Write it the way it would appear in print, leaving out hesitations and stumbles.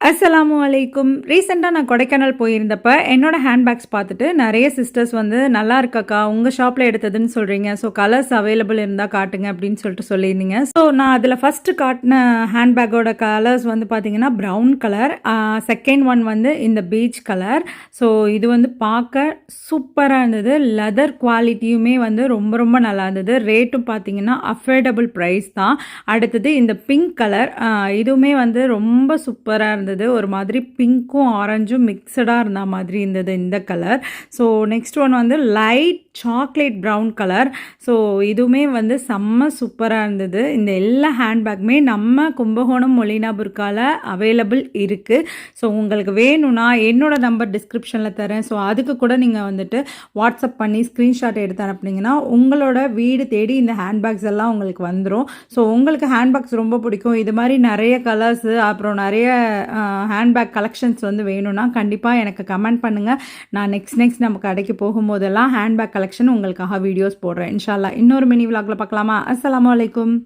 அஸ்ஸலாமு அலைக்கும். ரீசெண்டா நான் கொடைக்கானல் போயிருந்தப்ப, என்னோட ஹேண்ட்பேக்ஸ் பார்த்துட்டு நெறைய சிஸ்டர்ஸ் வந்து, "நல்லா இருக்கக்கா, உங்க ஷாப்ல எடுத்ததுன்னு சொல்றீங்க. ஸோ கலர்ஸ் அவைலபிள் இருந்தா காட்டுங்க." அப்படின்னு சொல்லிட்டு சொல்லியிருந்தீங்க. ஸோ நான் அதில ஃபர்ஸ்ட்டு காட்டுன ஹேண்ட்பேக்கோட கலர்ஸ் வந்து பார்த்தீங்கன்னா, ப்ரவுன் கலர். செகண்ட் ஒன் வந்து இந்த பீச் கலர். ஸோ இது வந்து பார்க்க சூப்பரா இருந்தது. லெதர் குவாலிட்டியுமே வந்து ரொம்ப ரொம்ப நல்லா இருந்தது. ரேட்டும் பார்த்தீங்கன்னா, அஃபோர்டபுள் பிரைஸ் தான். அடுத்தது இந்த பிங்க் கலர். இதுவுமே வந்து ரொம்ப சூப்பரா இருந்தது. ஒரு மாதிரி பிங்க்கும் ஆரஞ்சும் மிக்சடா இருந்த மாதிரி இருந்தது இந்த கலர். ஸோ நெக்ஸ்ட் ஒன் வந்து light chocolate brown colour. So இதுவுமே வந்து செம்ம சூப்பராக இருந்தது. இந்த எல்லா ஹேண்ட்பேக்குமே நம்ம கும்பகோணம் மொலினா புர்கால அவைலபிள் இருக்குது. ஸோ உங்களுக்கு வேணும்னா என்னோட நம்பர் டிஸ்கிரிப்ஷனில் தரேன். ஸோ அதுக்கு கூட நீங்கள் வந்துட்டு வாட்ஸ்அப் பண்ணி ஸ்க்ரீன்ஷாட் எடுத்து அனுப்புனீங்கன்னா உங்களோட வீடு தேடி இந்த ஹேண்ட்பேக்ஸ் எல்லாம் உங்களுக்கு வந்துடும். ஸோ உங்களுக்கு ஹேண்ட்பேக்ஸ் ரொம்ப பிடிக்கும், இது மாதிரி நிறைய கலர்ஸு அப்புறம் நிறைய ஹேண்ட்பேக் கலெக்ஷன்ஸ் வந்து வேணும்னா கண்டிப்பாக எனக்கு கமெண்ட் பண்ணுங்கள். நான் நெக்ஸ்ட் நம்ம கடைக்கு போகும்போதெல்லாம் ஹேண்ட்பேக் கலெக்ஷன் உங்களுக்காக வீடியோஸ் போடுறேன். இன்ஷா அல்லாஹ் இன்னொரு மினி விலாகில் பார்க்கலாமா? அஸ்ஸலாமு அலைக்கும்.